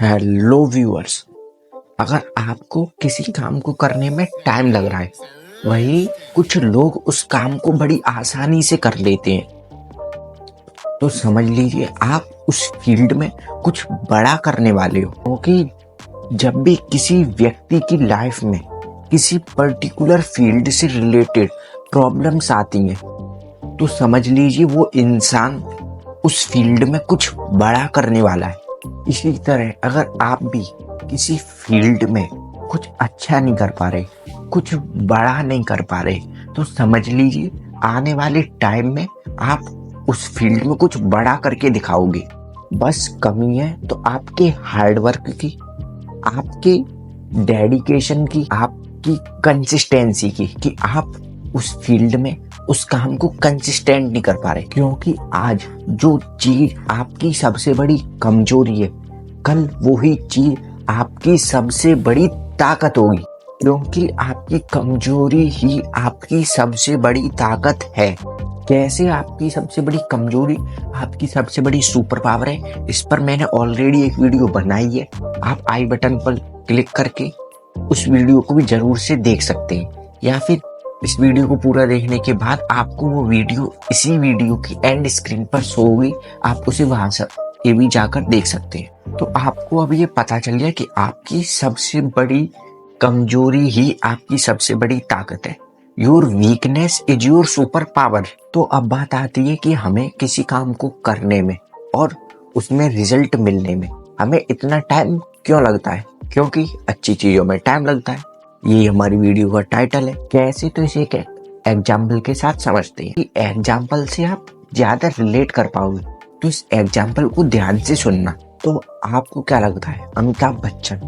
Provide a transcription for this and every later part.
Hello viewers. अगर आपको किसी काम को करने में टाइम लग रहा है, वही कुछ लोग उस काम को बड़ी आसानी से कर लेते हैं, तो समझ लीजिए आप उस फील्ड में कुछ बड़ा करने वाले हो। क्योंकि जब भी किसी व्यक्ति की लाइफ में किसी पर्टिकुलर फील्ड से रिलेटेड प्रॉब्लम्स आती हैं, तो समझ लीजिए वो इंसान उस फील्ड में कुछ बड़ा करने वाला है। इसी तरह अगर आप भी किसी फील्ड में कुछ अच्छा नहीं कर पा रहे, कुछ बड़ा नहीं कर पा रहे, तो समझ लीजिए आने वाले टाइम में आप उस फील्ड में कुछ बड़ा करके दिखाओगे। बस कमी है तो आपके हार्ड वर्क की, आपके डेडिकेशन की, आपकी कंसिस्टेंसी की, कि आप उस फील्ड में उस काम को कंसिस्टेंट नहीं कर पा रहे। क्योंकि आज जो चीज आपकी सबसे बड़ी कमजोरी है, कल वही चीज आपकी सबसे बड़ी ताकत होगी। क्योंकि आपकी कमजोरी ही आपकी सबसे बड़ी ताकत है। कैसे आपकी सबसे बड़ी कमजोरी आपकी सबसे बड़ी सुपर पावर है, इस पर मैंने ऑलरेडी एक वीडियो बनाई है। आप आई बटन पर क्लिक करके उस वीडियो को भी जरूर से देख सकते हैं, या फिर इस वीडियो को पूरा देखने के बाद आपको वो वीडियो इसी वीडियो की एंड स्क्रीन पर शो होगी, आप उसे वहां से भी जाकर देख सकते हैं। तो आपको अब ये पता चल गया कि आपकी सबसे बड़ी कमजोरी ही आपकी सबसे बड़ी ताकत है। Your weakness is your super power. तो अब बात आती है कि हमें किसी काम को करने में और उसमें रिजल्ट मिलने में हमें इतना टाइम क्यों लगता है? क्योंकि अच्छी चीजों में टाइम लगता है। ये हमारी वीडियो का टाइटल है। कैसे? तो इसे एक एग्जाम्पल के साथ समझते हैं कि एग्जाम्पल से आप ज्यादा रिलेट कर पाओगे। तो इस एग्जाम्पल को ध्यान से सुनना। तो आपको क्या लगता है, अमिताभ बच्चन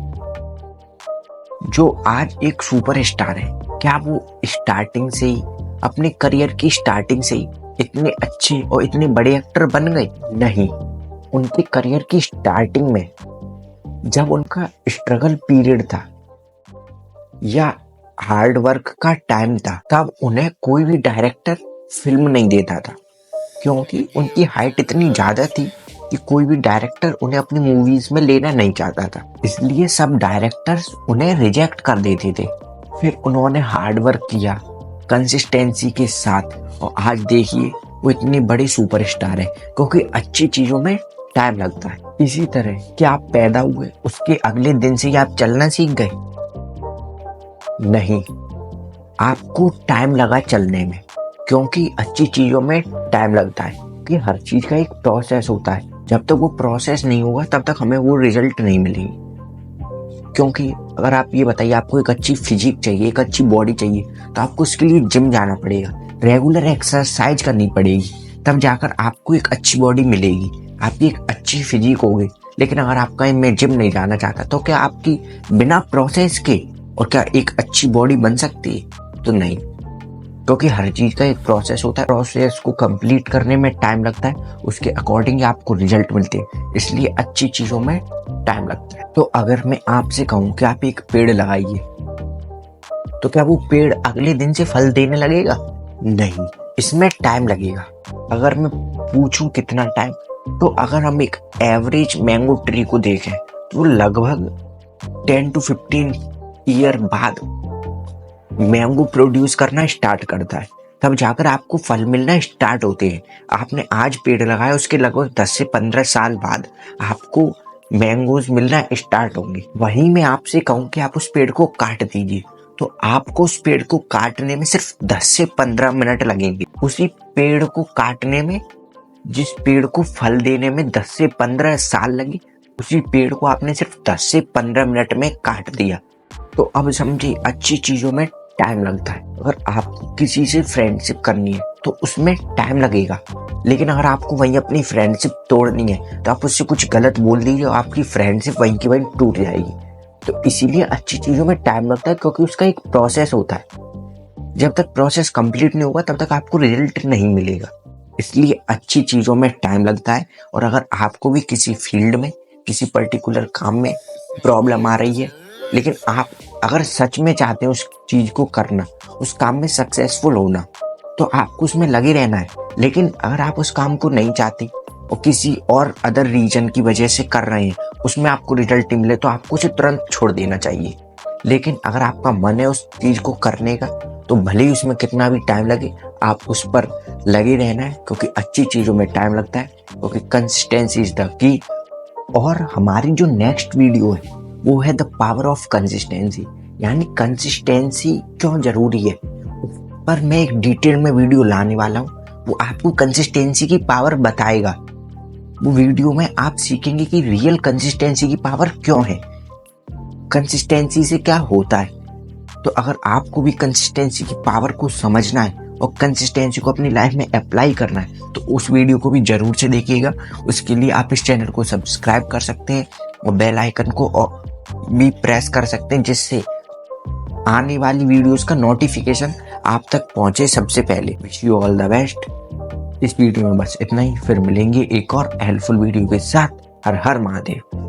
जो आज एक सुपर स्टार है, क्या वो स्टार्टिंग से ही, अपने करियर की स्टार्टिंग से ही इतने अच्छे और इतने बड़े एक्टर बन गए? नहीं। उनके करियर की स्टार्टिंग में जब उनका स्ट्रगल पीरियड था या हार्ड वर्क का टाइम था, तब उन्हें कोई भी डायरेक्टर फिल्म नहीं देता था। क्योंकि उनकी हाइट इतनी ज्यादा थी कि कोई भी डायरेक्टर उन्हें अपनी मूवीज में लेना नहीं चाहता था। इसलिए सब डायरेक्टर्स उन्हें रिजेक्ट कर देते थे। फिर उन्होंने हार्ड वर्क किया कंसिस्टेंसी के साथ, और आज देखिए वो इतने बड़े सुपरस्टार है। क्योंकि अच्छी चीजों में टाइम लगता है। इसी तरह क्या आप पैदा हुए उसके अगले दिन से आप चलना सीख गए? नहीं, आपको टाइम लगा चलने में। क्योंकि अच्छी चीजों में टाइम लगता है कि हर चीज का एक प्रोसेस होता है। जब तक वो प्रोसेस नहीं होगा तब तक हमें वो रिजल्ट नहीं मिलेगी। क्योंकि अगर आप ये बताइए, आपको एक अच्छी फिजिक चाहिए, एक अच्छी बॉडी चाहिए, तो आपको उसके लिए जिम जाना पड़ेगा, रेगुलर एक्सरसाइज करनी पड़ेगी, तब जाकर आपको एक अच्छी बॉडी मिलेगी, आपकी एक अच्छी फिजिक होगी। लेकिन अगर आपका मैं जिम नहीं जाना चाहता, तो क्या आपकी बिना प्रोसेस के और क्या एक अच्छी बॉडी बन सकती है? तो नहीं। क्योंकि हर चीज का एक प्रोसेस होता है। प्रोसेस को कंप्लीट करने में टाइम लगता है, उसके अकॉर्डिंग आपको रिजल्ट मिलते हैं। इसलिए अच्छी चीजों में टाइम लगता है। तो अगर मैं आपसे कहूं कि आप एक पेड़ लगाइए, तो क्या वो पेड़ अगले दिन से फल देने लगेगा? नहीं, इसमें टाइम लगेगा। अगर मैं पूछूं कितना टाइम, तो अगर हम एक एवरेज मैंगो ट्री को देखें, तो लगभग 10 to 15 ईयर बाद मैंगो प्रोड्यूस करना स्टार्ट करता है। तब जाकर आपको फल मिलना स्टार्ट होते हैं। आपने आज पेड़ लगाया, उसके लगभग 10 से 15 साल बाद आपको मैंगोज मिलना स्टार्ट होंगे। वहीं मैं आपसे कहूं कि आप उस पेड़ को काट दीजिए, तो आपको उस पेड़ को काटने में सिर्फ 10 से 15 मिनट लगेंगे। उसी पेड़ को काटने में, जिस पेड़ को फल देने में 10 से 15 साल लगे, उसी पेड़ को आपने सिर्फ 10 से 15 मिनट में काट दिया। तो अब समझिए, अच्छी चीजों में टाइम लगता है। अगर आपको किसी से फ्रेंडशिप करनी है तो उसमें टाइम लगेगा। लेकिन अगर आपको वहीं अपनी फ्रेंडशिप तोड़नी है, तो आप उससे कुछ गलत बोल दीजिए और आपकी फ्रेंडशिप वहीं की वहीं टूट जाएगी। तो इसीलिए अच्छी चीजों में टाइम लगता है, क्योंकि उसका एक प्रोसेस होता है। जब तक प्रोसेस कंप्लीट नहीं होगा तब तक आपको रिजल्ट नहीं मिलेगा। इसलिए अच्छी चीजों में टाइम लगता है। और अगर आपको भी किसी फील्ड में, किसी पर्टिकुलर काम में प्रॉब्लम आ रही है, लेकिन आप अगर सच में चाहते हैं उस चीज को करना, उस काम में सक्सेसफुल होना, तो आपको उसमें लगे रहना है। लेकिन अगर आप उस काम को नहीं चाहते और किसी और अदर रीजन की वजह से कर रहे हैं उसमें आपको रिजल्ट नहीं मिले तो आपको उसे तुरंत छोड़ देना चाहिए। लेकिन अगर आपका मन है उस चीज को करने का, तो भले ही उसमें कितना भी टाइम लगे, आप उस पर लगे रहना है, क्योंकि अच्छी चीजों में टाइम लगता है, क्योंकि कंसिस्टेंसी इज द की। और हमारी जो नेक्स्ट वीडियो है वो है द पावर ऑफ कंसिस्टेंसी, यानी कंसिस्टेंसी क्यों जरूरी है, पर मैं एक डिटेल में वीडियो लाने वाला हूँ। वो आपको कंसिस्टेंसी की पावर बताएगा। वो वीडियो में आप सीखेंगे कि रियल कंसिस्टेंसी की पावर क्यों है, कंसिस्टेंसी से क्या होता है। तो अगर आपको भी कंसिस्टेंसी की पावर को समझना है और कंसिस्टेंसी को अपनी लाइफ में अप्लाई करना है, तो उस वीडियो को भी जरूर से देखिएगा। उसके लिए आप इस चैनल को सब्सक्राइब कर सकते हैं और बेल आइकन को भी प्रेस कर सकते हैं, जिससे आने वाली वीडियोस का नोटिफिकेशन आप तक पहुंचे सबसे पहले। Wish you all the best. इस वीडियो में बस इतना ही, फिर मिलेंगे एक और हेल्पफुल वीडियो के साथ। हर हर महादेव।